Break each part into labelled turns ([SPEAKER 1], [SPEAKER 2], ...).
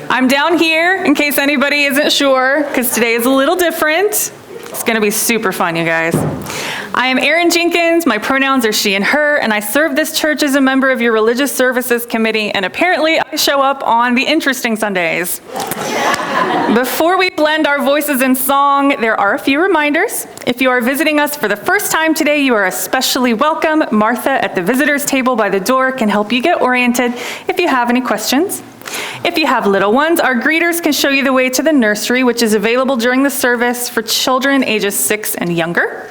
[SPEAKER 1] I'm down here in case anybody isn't sure, because today is a little different. It's going to be super fun, you guys. I am Erin Jenkins, my pronouns are she and her, and I serve this church as a member of your religious services committee, and apparently I show up on the interesting Sundays. Before we blend our voices in song, there are a few reminders. If you are visiting us for the first time today, you are especially welcome. Martha at the visitors table by the door can help you get oriented if you have any questions. If you have little ones, our greeters can show you the way to the nursery, which is available during the service for children ages 6 and younger.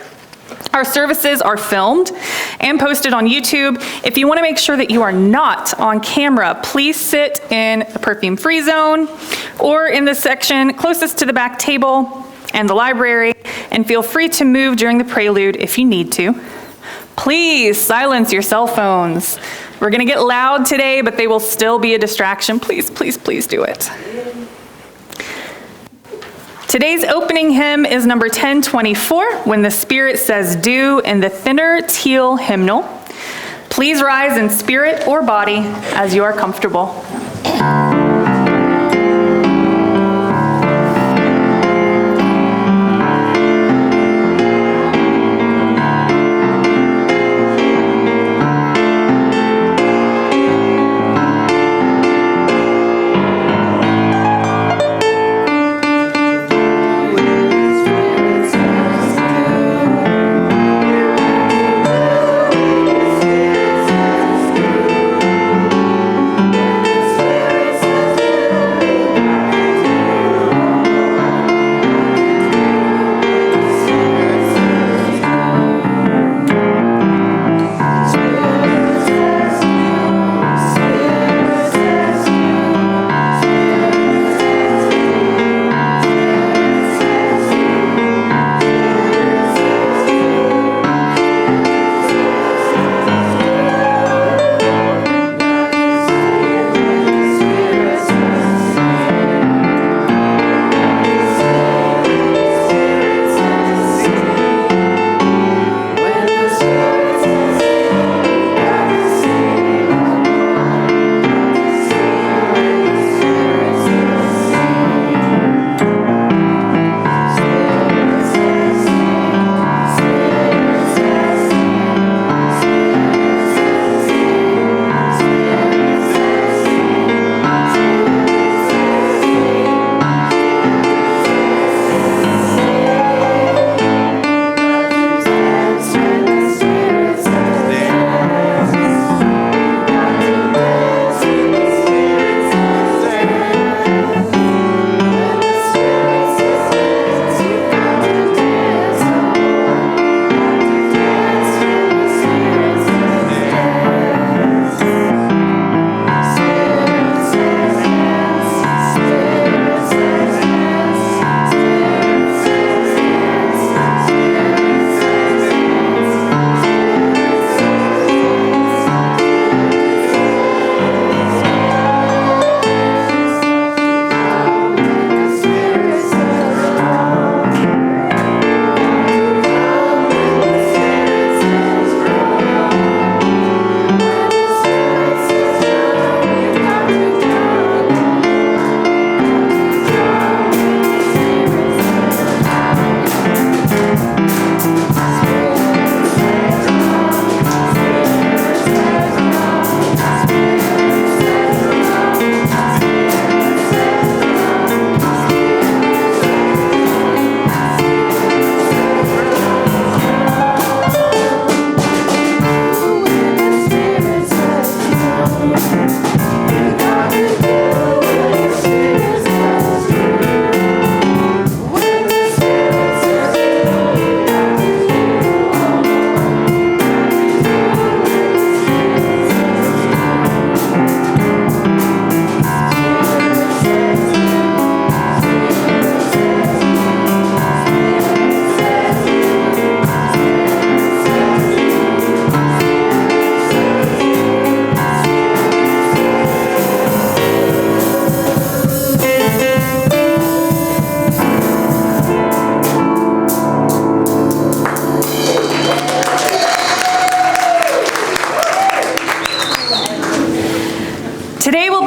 [SPEAKER 1] Our services are filmed and posted on YouTube. If you want to make sure that you are not on camera, please sit in the perfume-free zone or in the section closest to the back table and the library, and feel free to move during the prelude if you need to. Please silence your cell phones. We're going to get loud today, but they will still be a distraction. Please, please, please do it. Today's opening hymn is number 1024, When the Spirit Says Do, in the thinner teal hymnal. Please rise in spirit or body as you are comfortable.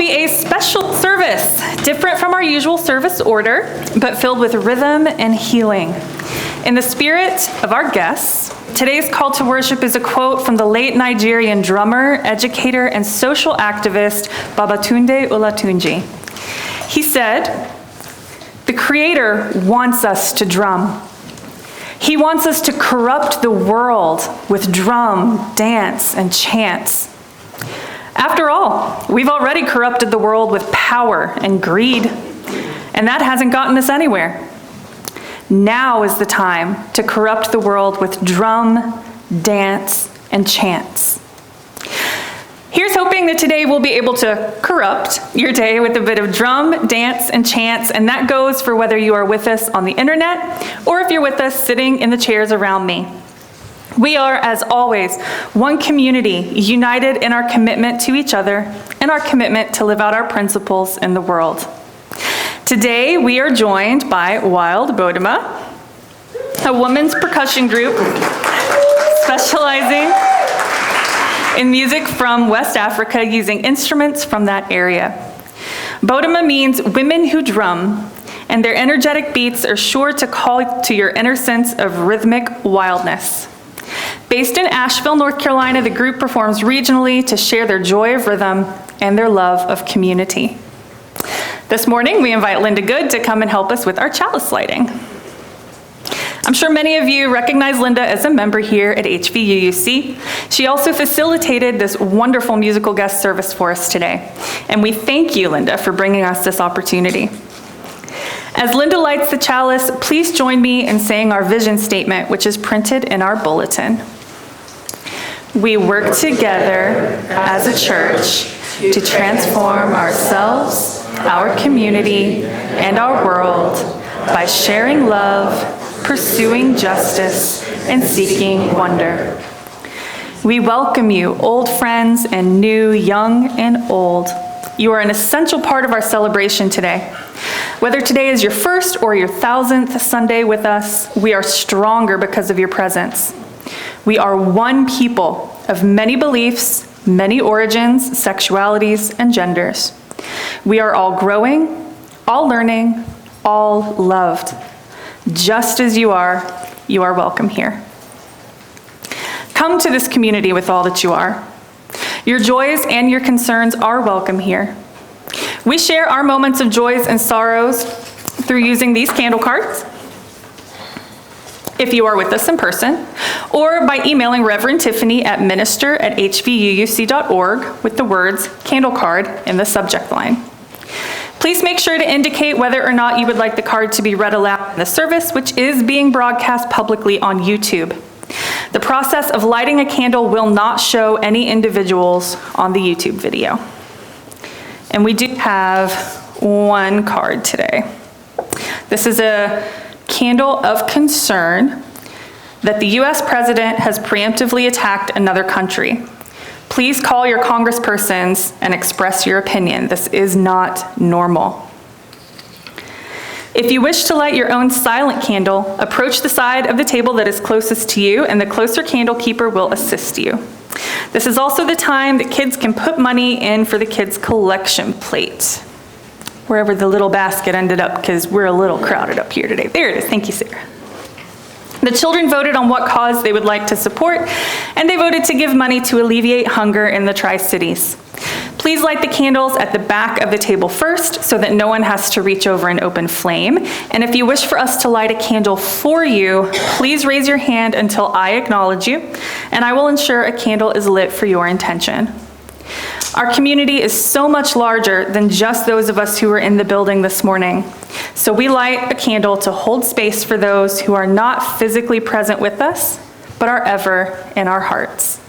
[SPEAKER 1] be a special service, different from our usual service order, but filled with rhythm and healing. In the spirit of our guests, today's call to worship is a quote from the late Nigerian drummer, educator, and social activist Babatunde Olatunji. He said, "The Creator wants us to drum. He wants us to corrupt the world with drum, dance, and chants. After all, we've already corrupted the world with power and greed, and that hasn't gotten us anywhere. Now is the time to corrupt the world with drum, dance, and chants." Here's hoping that today we'll be able to corrupt your day with a bit of drum, dance, and chants, and that goes for whether you are with us on the internet or if you're with us sitting in the chairs around me. We are, as always, one community, united in our commitment to each other and our commitment to live out our principles in the world. Today, we are joined by Wild Bodema, a women's percussion group specializing in music from West Africa using instruments from that area. Bodema means women who drum, and their energetic beats are sure to call to your inner sense of rhythmic wildness. Based in Asheville, North Carolina, the group performs regionally to share their joy of rhythm and their love of community. This morning, we invite Linda Good to come and help us with our chalice lighting. I'm sure many of you recognize Linda as a member here at HVUUC. She also facilitated this wonderful musical guest service for us today. And we thank you, Linda, for bringing us this opportunity. As Linda lights the chalice, please join me in saying our vision statement, which is printed in our bulletin. We work together as a church to transform ourselves, our community, and our world by sharing love, pursuing justice, and seeking wonder. We welcome you, old friends and new, young and old. You are an essential part of our celebration today. Whether today is your first or your 1,000th Sunday with us, we are stronger because of your presence. We are one people of many beliefs, many origins, sexualities, and genders. We are all growing, all learning, all loved. Just as you are welcome here. Come to this community with all that you are. Your joys and your concerns are welcome here. We share our moments of joys and sorrows through using these candle cards, if you are with us in person, or by emailing Reverend Tiffany at minister@hvuuc.org with the words candle card in the subject line. Please make sure to indicate whether or not you would like the card to be read aloud in the service, which is being broadcast publicly on YouTube. The process of lighting a candle will not show any individuals on the YouTube video. And we do have one card today. This is a candle of concern that the US president has preemptively attacked another country. Please call your congresspersons and express your opinion. This is not normal. If you wish to light your own silent candle, approach the side of the table that is closest to you, and the closer candle keeper will assist you. This is also the time that kids can put money in for the kids' collection plate, wherever the little basket ended up, because we're a little crowded up here today. There it is. Thank you, Sarah. The children voted on what cause they would like to support, and they voted to give money to alleviate hunger in the Tri-Cities. Please light the candles at the back of the table first so that no one has to reach over and open flame. And if you wish for us to light a candle for you, please raise your hand until I acknowledge you, and I will ensure a candle is lit for your intention. Our community is so much larger than just those of us who are in the building this morning. So we light a candle to hold space for those who are not physically present with us, but are ever in our hearts.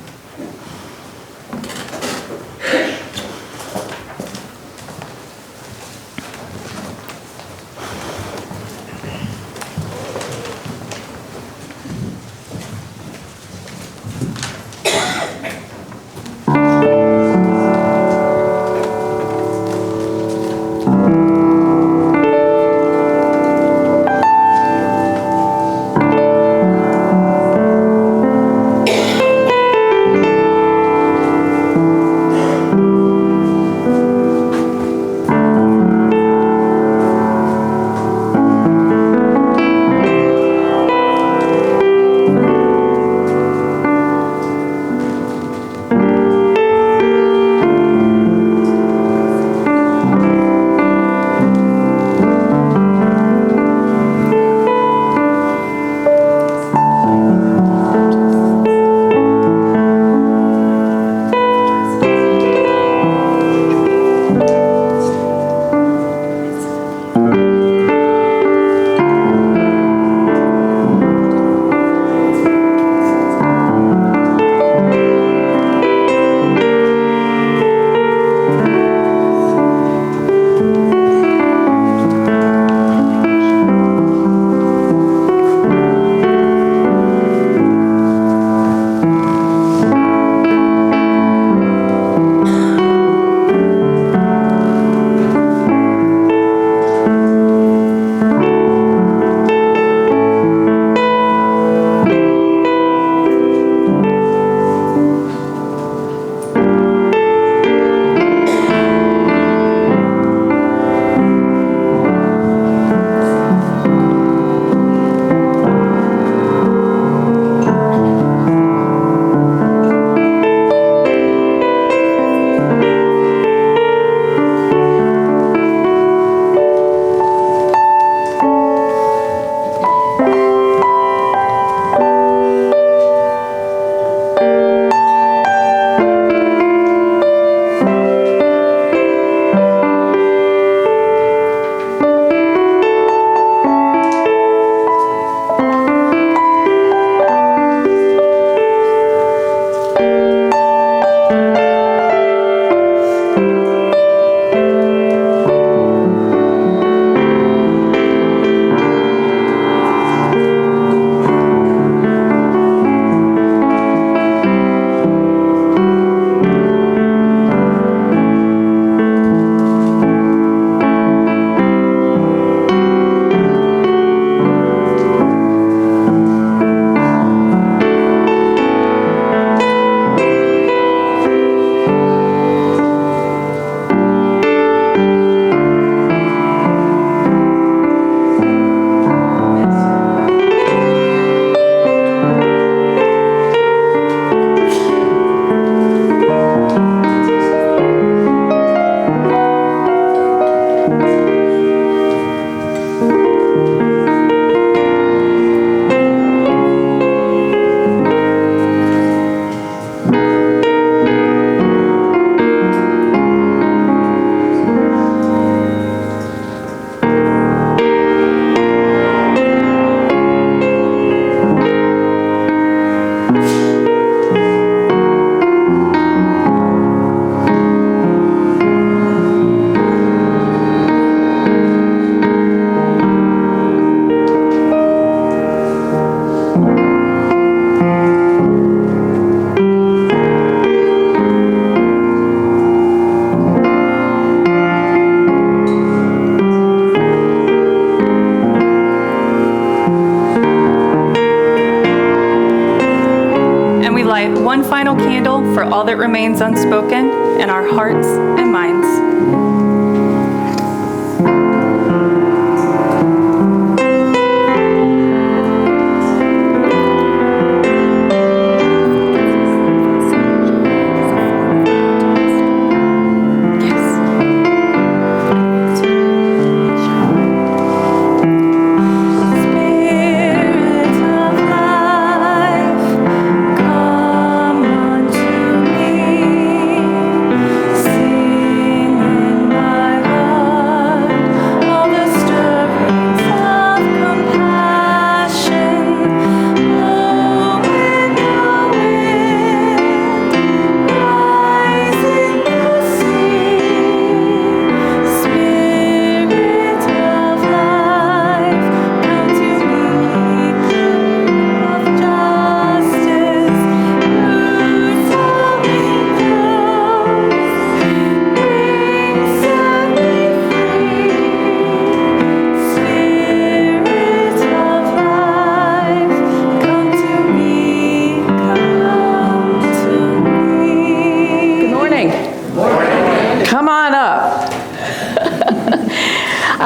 [SPEAKER 1] final candle for all that remains unspoken in our hearts and minds.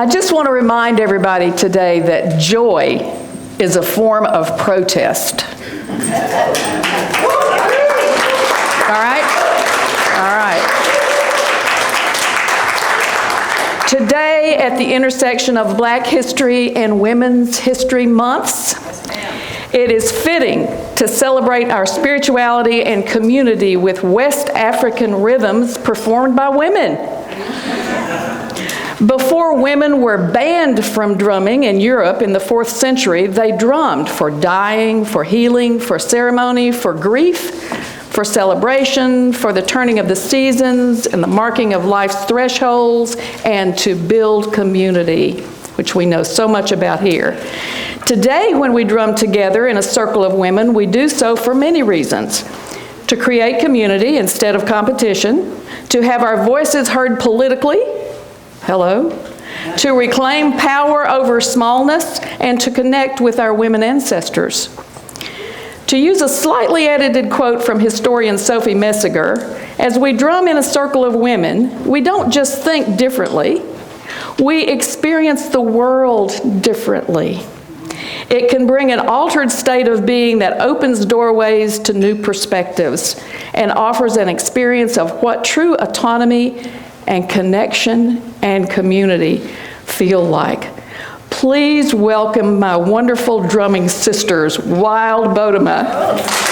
[SPEAKER 2] I just want to remind everybody today that joy is a form of protest. All right? All right. Today, at the intersection of Black History and Women's History Months, it is fitting to celebrate our spirituality and community with West African rhythms performed by women. Before women were banned from drumming in Europe in the 4th century, they drummed for dying, for healing, for ceremony, for grief, for celebration, for the turning of the seasons and the marking of life's thresholds, and to build community, which we know so much about here. Today, when we drum together in a circle of women, we do so for many reasons. To create community instead of competition, to have our voices heard politically, hello, to reclaim power over smallness, and to connect with our women ancestors. To use a slightly edited quote from historian Sophie Messiger, as we drum in a circle of women, we don't just think differently, we experience the world differently. It can bring an altered state of being that opens doorways to new perspectives and offers an experience of what true autonomy and connection and community feel like. Please welcome my wonderful drumming sisters, Wild Bodema.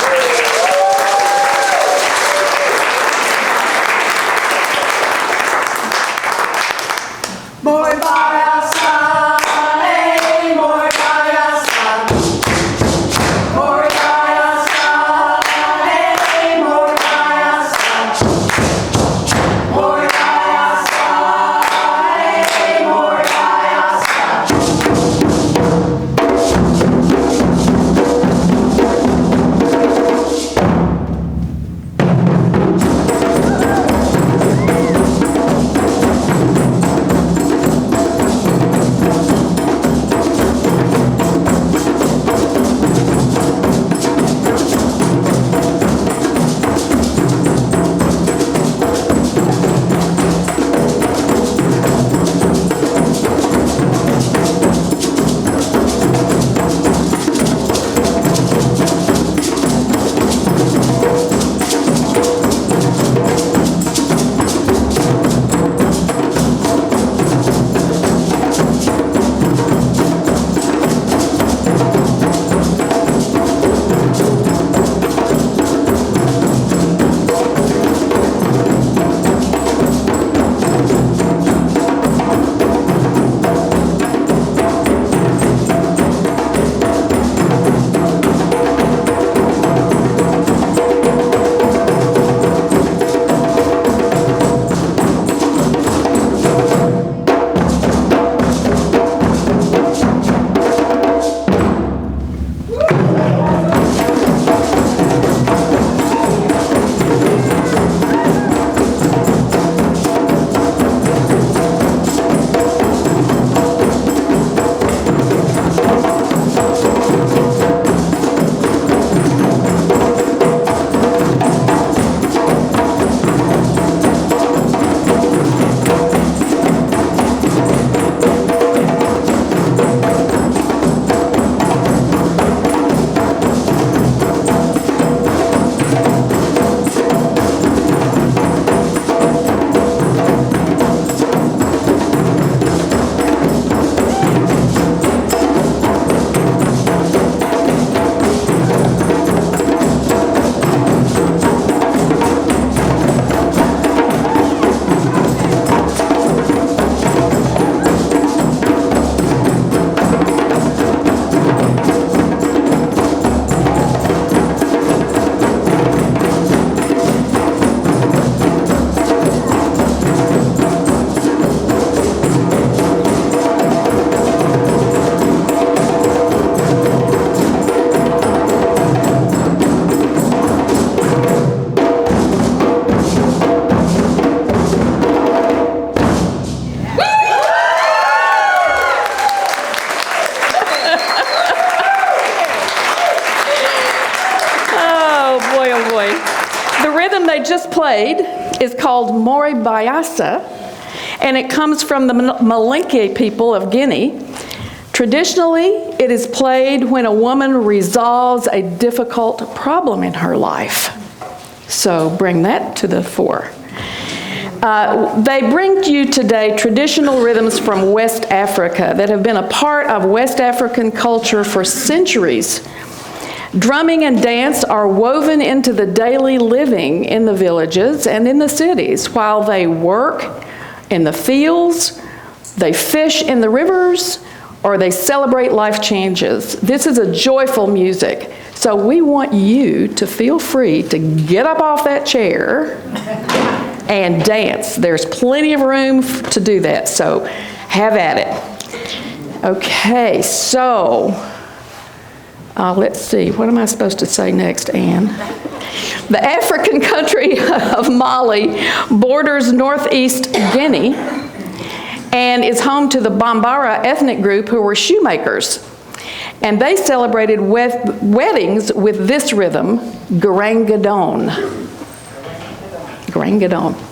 [SPEAKER 2] just played is called Mori Bayasa, and it comes from the Malinke people of Guinea. Traditionally, it is played when a woman resolves a difficult problem in her life. So bring that to the fore. They bring to you today traditional rhythms from West Africa that have been a part of West African culture for centuries. Drumming and dance are woven into the daily living in the villages and in the cities while they work in the fields, they fish in the rivers, or they celebrate life changes. This is a joyful music. So we want you to feel free to get up off that chair and dance. There's plenty of room to do that, so have at it. Okay, so let's see, what am I supposed to say next, Anne? The African country of Mali borders northeast Guinea and is home to the Bambara ethnic group who were shoemakers. And they celebrated weddings with this rhythm, garangadon. Garangadon.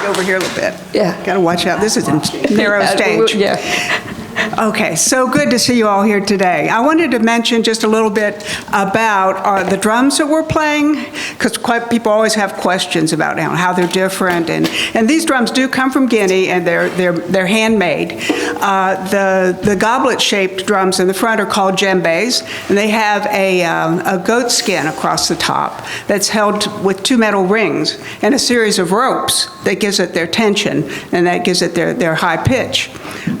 [SPEAKER 3] over here a little bit.
[SPEAKER 2] Yeah.
[SPEAKER 3] Got to watch out. This is a narrow stage.
[SPEAKER 2] Yeah.
[SPEAKER 3] Okay, so good to see you all here today. I wanted to mention just a little bit about the drums that we're playing, because people always have questions about how they're different, and these drums do come from Guinea, and they're handmade. The goblet-shaped drums in the front are called djembes, and they have a goat skin across the top that's held with two metal rings and a series of ropes that gives it their tension, and that gives it their high pitch.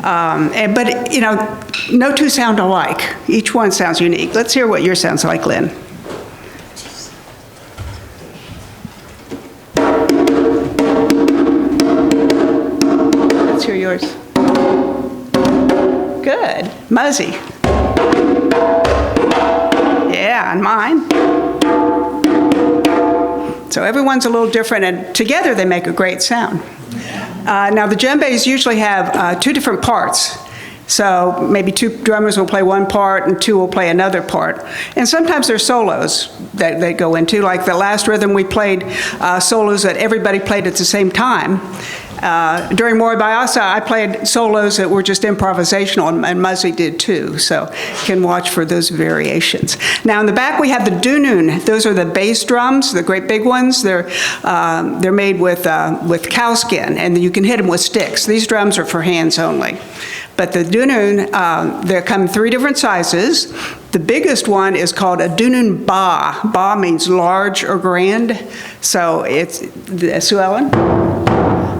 [SPEAKER 3] But no two sound alike. Each one sounds unique. Let's hear what yours sounds like, Lynn. Let's hear yours. Good. Muzzy. Yeah, and mine. So everyone's a little different, and together they make a great sound. Now, the djembes usually have two different parts. So maybe two drummers will play one part and two will play another part. And sometimes there's solos that they go into, like the last rhythm we played solos that everybody played at the same time. During Mori Bayasa, I played solos that were just improvisational, and Muzzy did too, so you can watch for those variations. Now in the back we have the dunun. Those are the bass drums, the great big ones. They're made with cow skin, and you can hit them with sticks. These drums are for hands only. But the dunun, they come in three different sizes. The biggest one is called a dunun ba. Ba means large or grand, so it's Sue Ellen?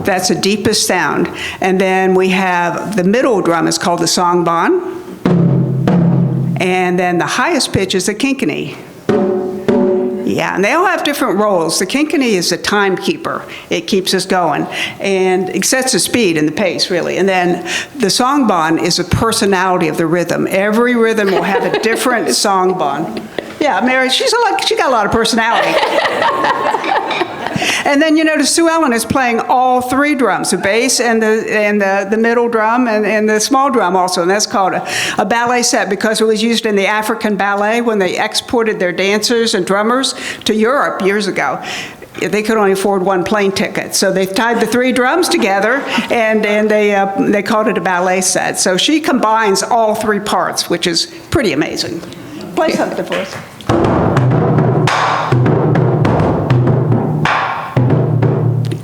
[SPEAKER 3] That's the deepest sound. And then we have the middle drum is called the songban. And then the highest pitch is the kinkani. Yeah, and they all have different roles. The kinkani is a timekeeper. It keeps us going. And it sets the speed and the pace, really. And then the songban is a personality of the rhythm. Every rhythm will have a different songban. Yeah, Mary, she got a lot of personality. And then you notice Sue Ellen is playing all three drums, the bass and the middle drum and the small drum also, and that's called a ballet set because it was used in the African ballet when they exported their dancers and drummers to Europe years ago. They could only afford one plane ticket, so they tied the three drums together and they called it a ballet set. So she combines all three parts, which is pretty amazing. Play something for us.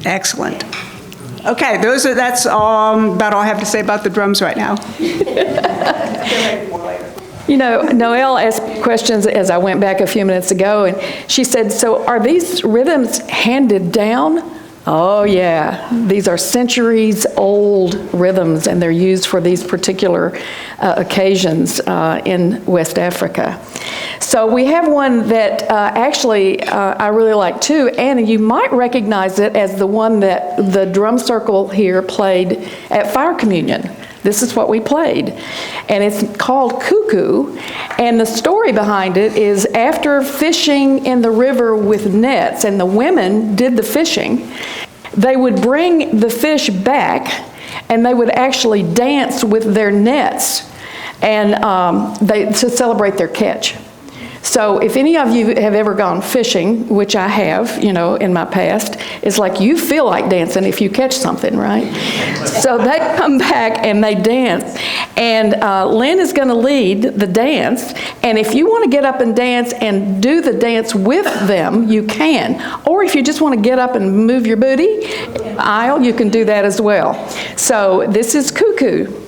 [SPEAKER 3] Excellent. Okay, that's about all I have to say about the drums right now.
[SPEAKER 2] Noelle asked questions as I went back a few minutes ago, and she said, so are these rhythms handed down? Oh, yeah. These are centuries-old rhythms, and they're used for these particular occasions in West Africa. So we have one that actually I really like too, and you might recognize it as the one that the drum circle here played at Fire Communion. This is what we played, and it's called Cuckoo, and the story behind it is after fishing in the river with nets, and the women did the fishing, they would bring the fish back, and they would actually dance with their nets and to celebrate their catch. So if any of you have ever gone fishing, which I have, in my past, it's like you feel like dancing if you catch something, right? So they come back and they dance. And Lynn is going to lead the dance. And if you want to get up and dance and do the dance with them, you can. Or if you just want to get up and move your booty aisle, you can do that as well. So this is Cuckoo.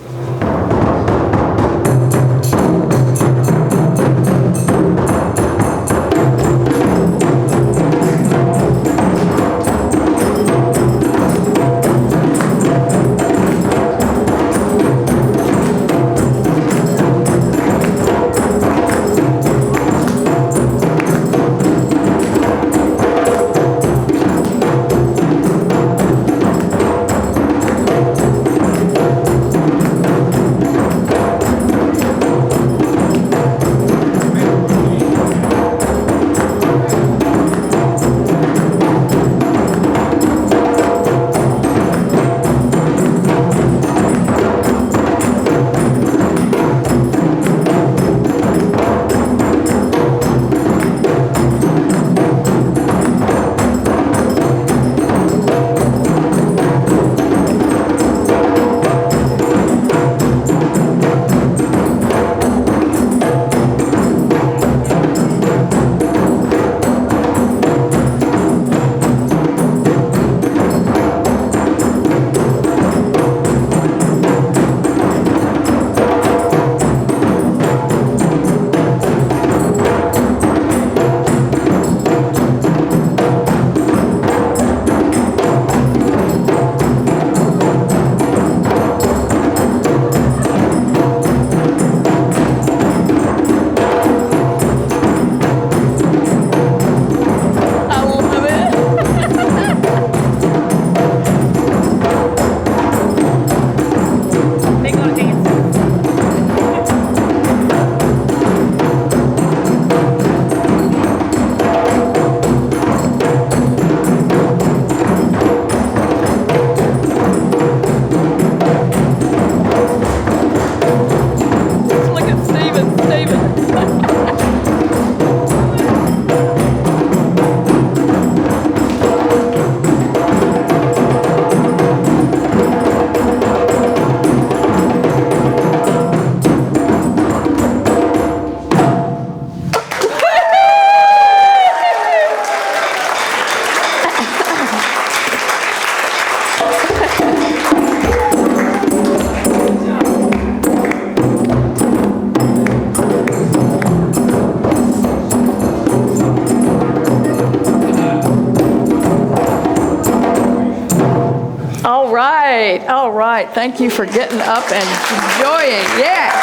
[SPEAKER 2] right, all right. Thank you for getting up and enjoying. Yeah.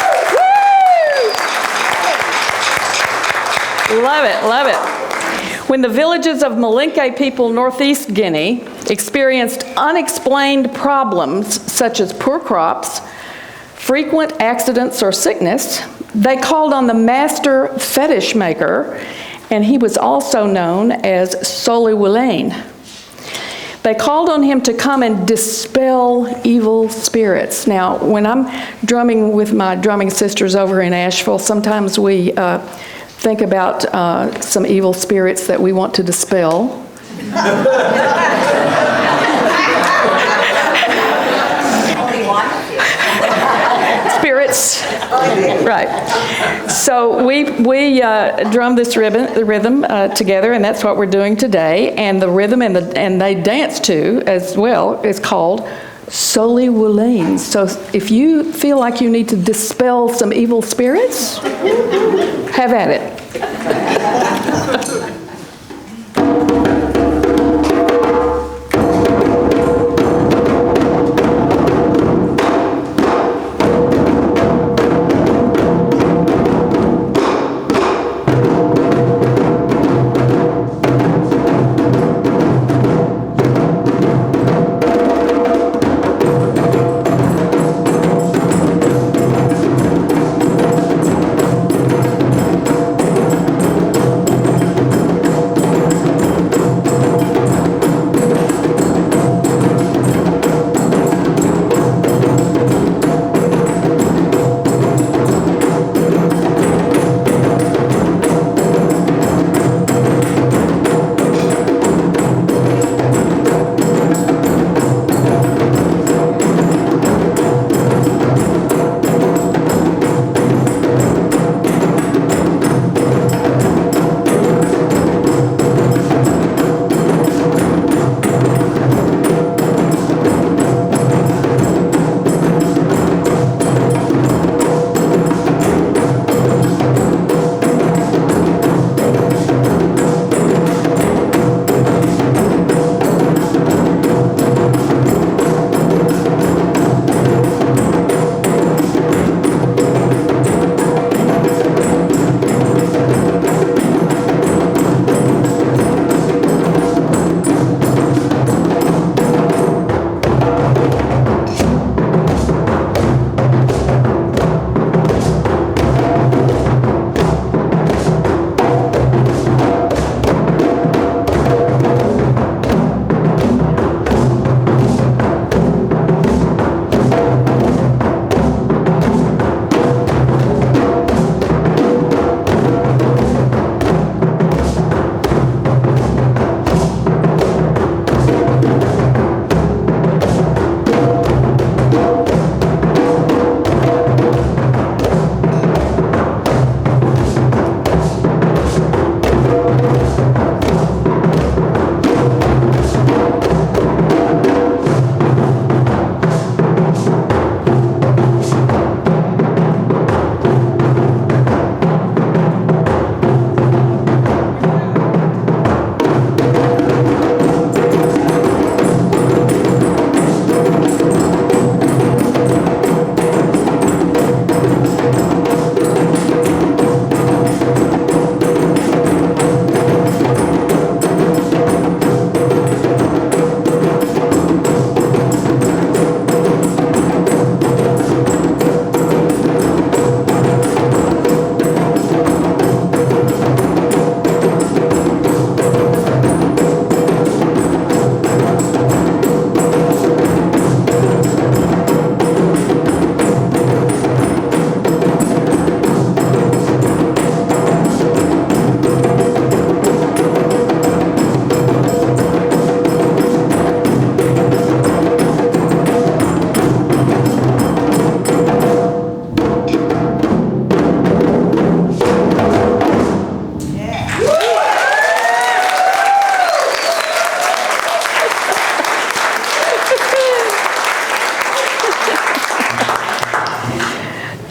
[SPEAKER 2] Woo! Love it, love it. When the villages of Malinke people, Northeast Guinea, experienced unexplained problems such as poor crops, frequent accidents, or sickness, they called on the master fetish maker, and he was also known as Soliwilane. They called on him to come and dispel evil spirits. Now, when I'm drumming with my drumming sisters over in Asheville, sometimes we think about some evil spirits that we want to dispel. Spirits, right. So we drum this rhythm together, and that's what we're doing today. And the rhythm and they dance to as well is called Soliwilane. So if you feel like you need to dispel some evil spirits, have at it.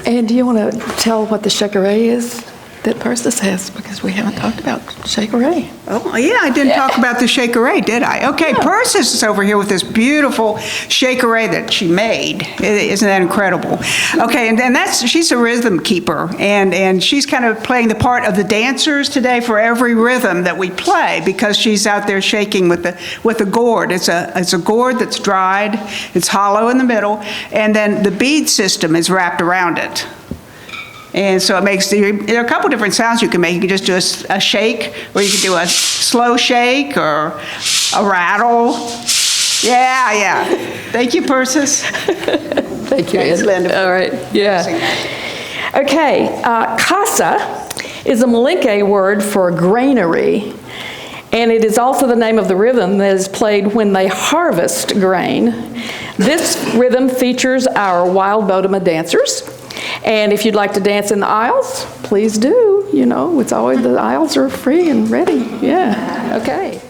[SPEAKER 2] And do you want to tell what the shekere is? that Persis has, because we haven't talked about Shakerray.
[SPEAKER 3] Oh, yeah, I didn't talk about the Shakerray, did I? Okay, Persis is over here with this beautiful Shakerray that she made. Isn't that incredible? Okay, and then she's a rhythm keeper, and she's kind of playing the part of the dancers today for every rhythm that we play, because she's out there shaking with a gourd. It's a gourd that's dried, it's hollow in the middle, and then the bead system is wrapped around it. And so it makes, there are a couple different sounds you can make. You can just do a shake, or you can do a slow shake, or a rattle. Yeah. Thank you, Persis.
[SPEAKER 2] Thank you,
[SPEAKER 3] Thanks,
[SPEAKER 2] Ed.
[SPEAKER 3] Linda.
[SPEAKER 2] All right, yeah. Okay, casa is a Malinke word for granary, and it is also the name of the rhythm that is played when they harvest grain. This rhythm features our wild Bodema dancers. And if you'd like to dance in the aisles, please do. You know, it's always, the aisles are free and ready. Yeah, okay.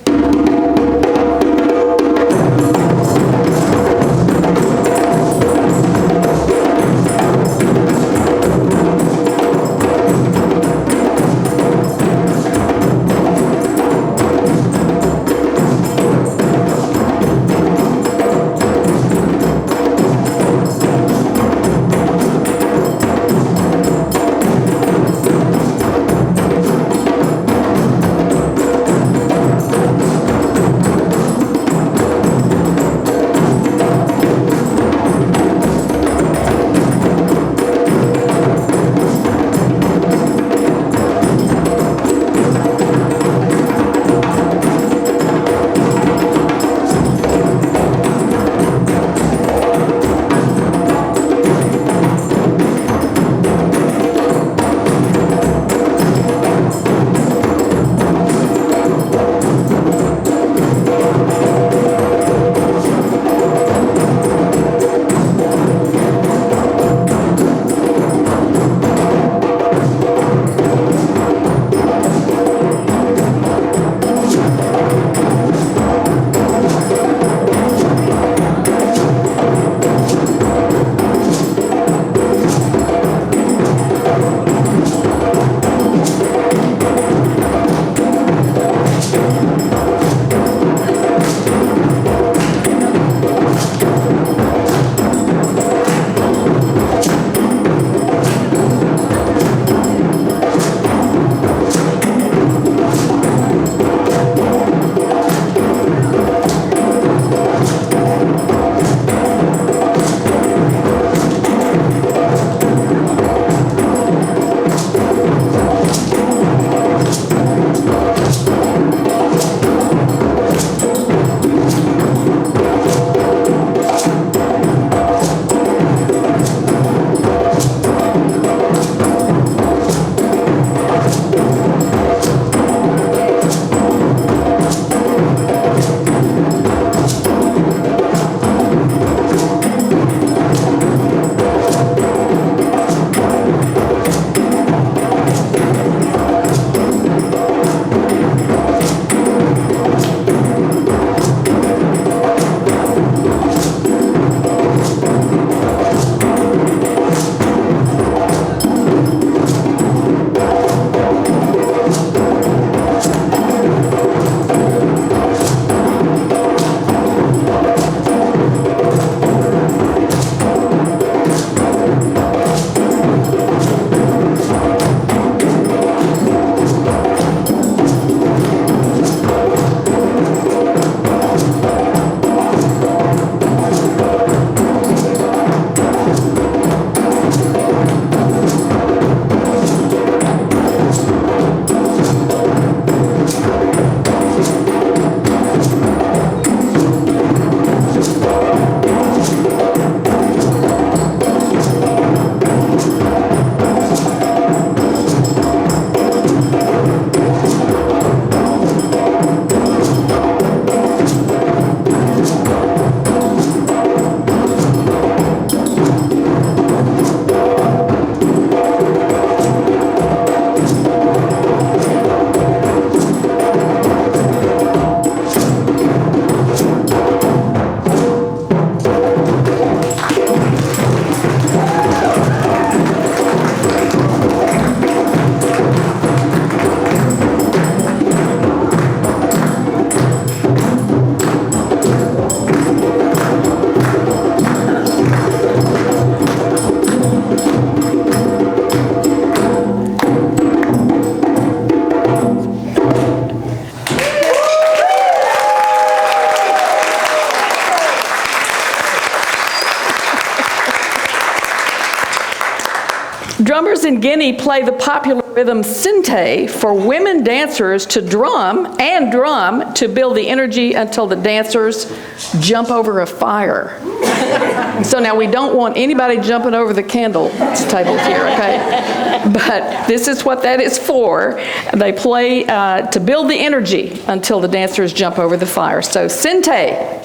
[SPEAKER 2] Drummers in Guinea play the popular rhythm sinte for women dancers to drum to build the energy until the dancers jump over a fire. So now we don't want anybody jumping over the candle tables here, okay? But this is what that is for. They play to build the energy until the dancers jump over the fire. So sinte.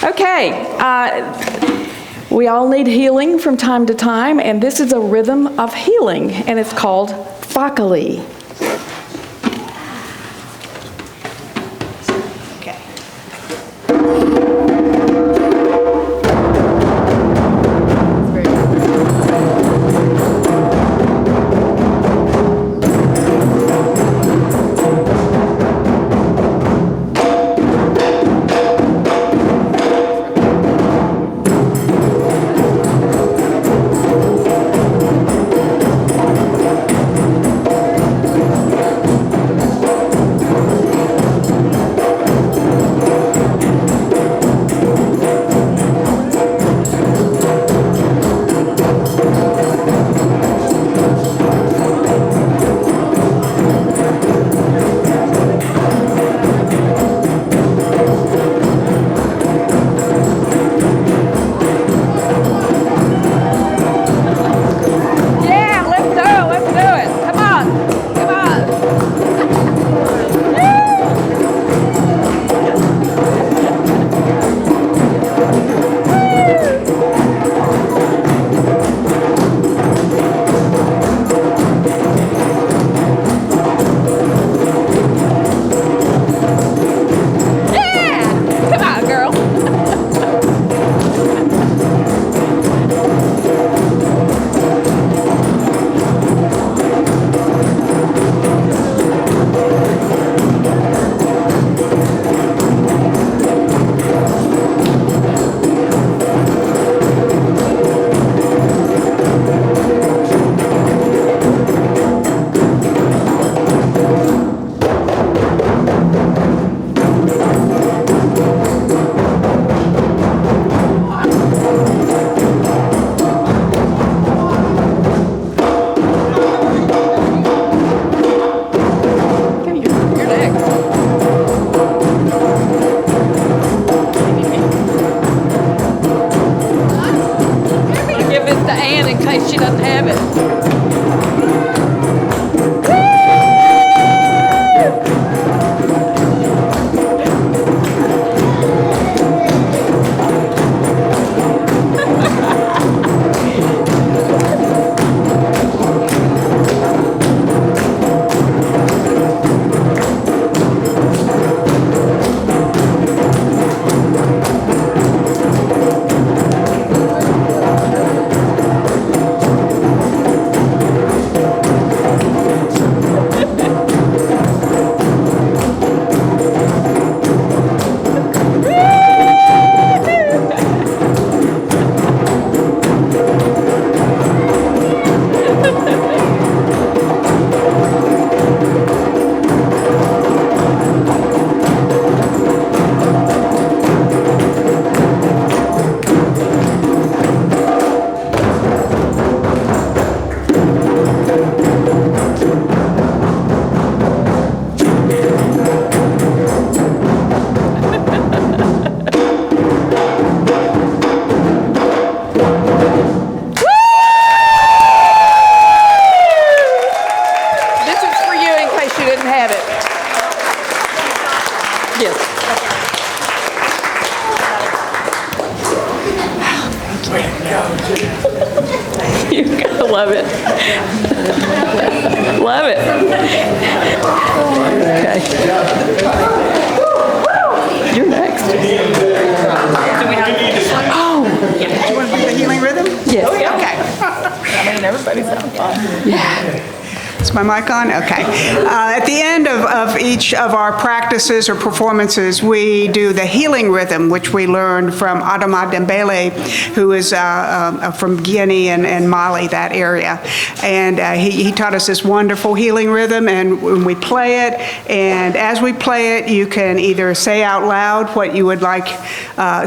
[SPEAKER 2] Okay, we all need healing from time to time, and this is a rhythm of healing, and it's called fakali. didn't have it. You gotta love it. Love it. Okay. You're next. Oh.
[SPEAKER 3] Do you want to do the healing rhythm?
[SPEAKER 2] Yes.
[SPEAKER 3] Oh, yeah. Okay.
[SPEAKER 1] I mean, everybody's having fun.
[SPEAKER 2] Yeah.
[SPEAKER 3] Is my mic on? Okay. At the end of each of our practices or performances, we do the healing rhythm, which we learned from Adama Dembele, who is from Guinea and Mali, that area. And he taught us this wonderful healing rhythm, and when we play it, and as we play it, you can either say out loud what you would like,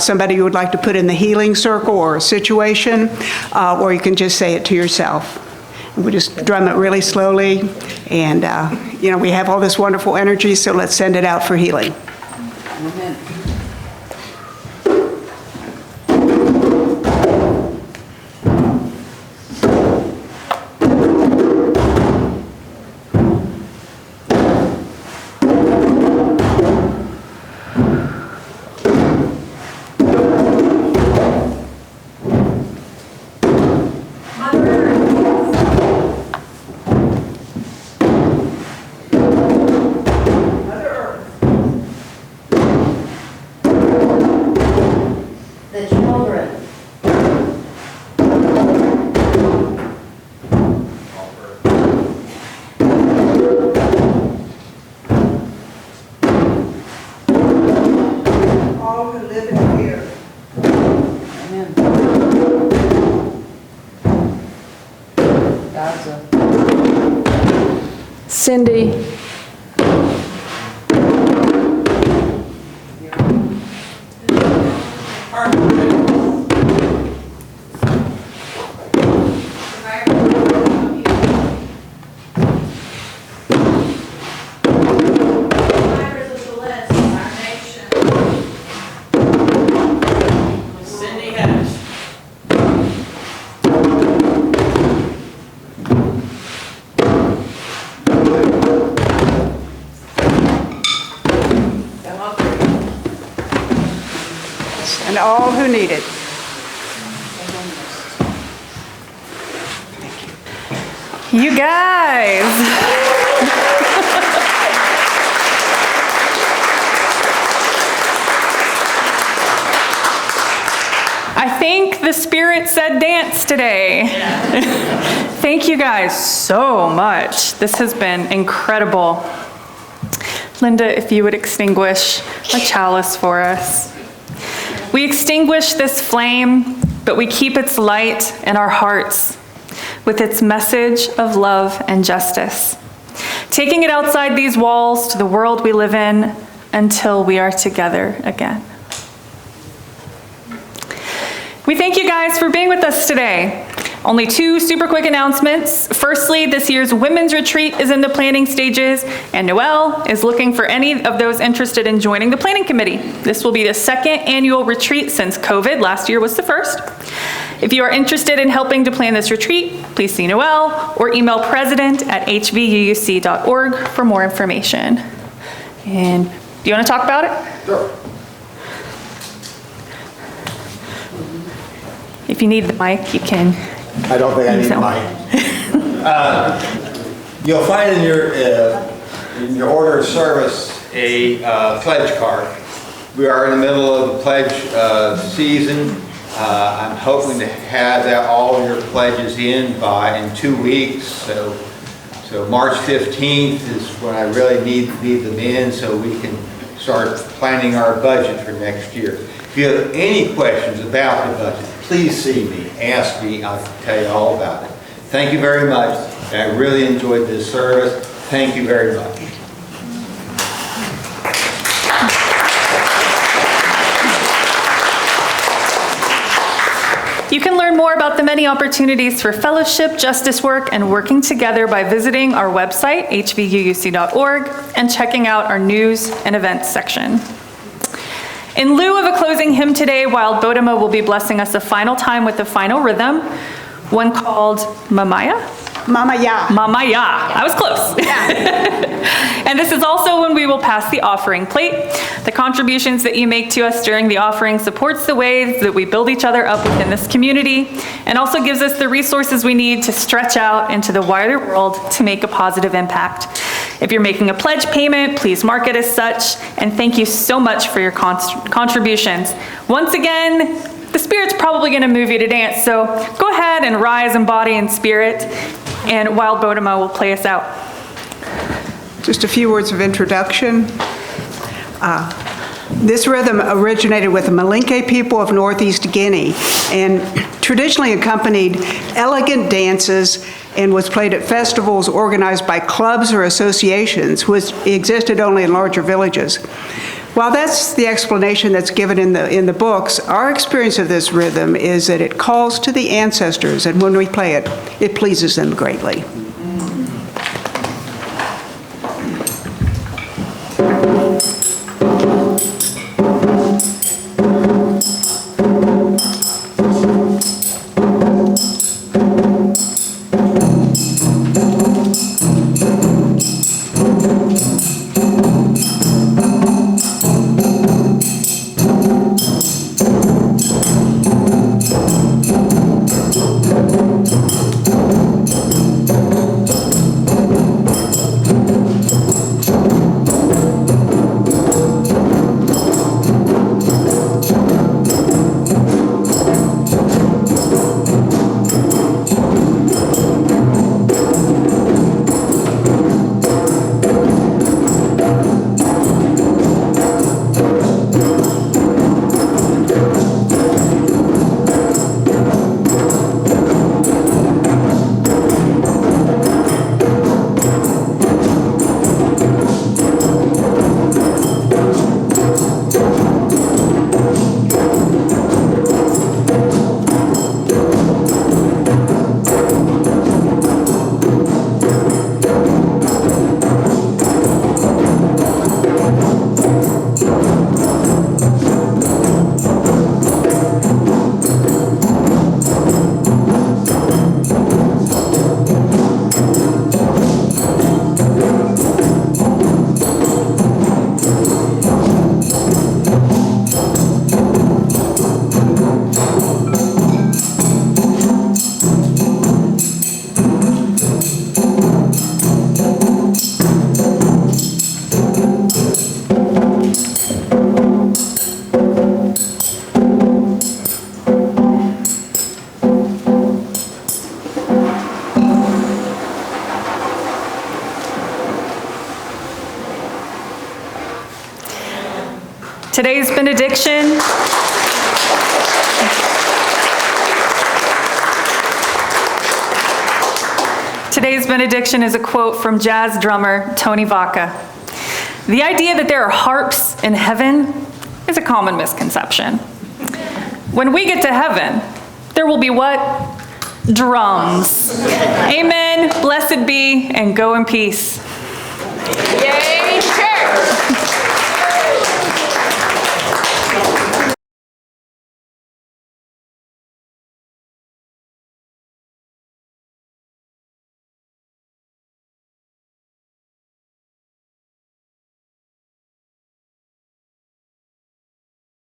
[SPEAKER 3] somebody you would like to put in the healing circle or a situation, or you can just say it to yourself. We just drum it really slowly, and we have all this wonderful energy, so let's send it out for healing.
[SPEAKER 2] Amen.
[SPEAKER 4] The children.
[SPEAKER 3] All who live in fear.
[SPEAKER 2] Amen. God's a... Cindy.
[SPEAKER 3] And all who need it.
[SPEAKER 1] You guys. I think the Spirit said dance today. Thank you guys so much. This has been incredible. Linda, if you would extinguish a chalice for us. We extinguish this flame, but we keep its light in our hearts with its message of love and justice, taking it outside these walls to the world we live in until we are together again. We thank you guys for being with us today. Only 2 super quick announcements. Firstly, this year's women's retreat is in the planning stages, and Noelle is looking for any of those interested in joining the planning committee. This will be the 2nd annual retreat since COVID. Last year was the 1st. If you are interested in helping to plan this retreat, please see Noelle or email president@hvuuc.org for more information. And do you want to talk about it?
[SPEAKER 4] Sure.
[SPEAKER 1] If you need the mic, you can.
[SPEAKER 4] I don't think I need mine. You'll find in your order of service a pledge card. We are in the middle of the pledge season. I'm hoping to have all of your pledges in 2 weeks. So March 15th is when I really need them in so we can start planning our budget for next year. If you have any questions about the budget, please see me, ask me, I'll tell you all about it. Thank you very much. I really enjoyed this service. Thank you very much.
[SPEAKER 1] You can learn more about the many opportunities for fellowship, justice work, and working together by visiting our website, hvuuc.org, and checking out our news and events section. In lieu of a closing hymn today, Wild Bodema will be blessing us a final time with the final rhythm, one called Mamaya?
[SPEAKER 3] Mama Ya.
[SPEAKER 1] Mama Ya. I was close. And this is also when we will pass the offering plate. The contributions that you make to us during the offering supports the ways that we build each other up within this community and also gives us the resources we need to stretch out into the wider world to make a positive impact. If you're making a pledge payment, please mark it as such, and thank you so much for your contributions. Once again, the Spirit's probably going to move you to dance, so go ahead and rise in body and spirit, and Wild Bodema will play us out.
[SPEAKER 3] Just a few words of introduction. This rhythm originated with the Malinke people of Northeast Guinea and traditionally accompanied elegant dances and was played at festivals organized by clubs or associations, which existed only in larger villages. While that's the explanation that's given in the books, our experience of this rhythm is that it calls to the ancestors, and when we play it, it pleases them greatly.
[SPEAKER 1] Today's benediction is a quote from jazz drummer Tony Vaca. The idea that there are harps in heaven is a common misconception. When we get to heaven, there will be what? Drums. Amen, blessed be, and go in peace. Yay.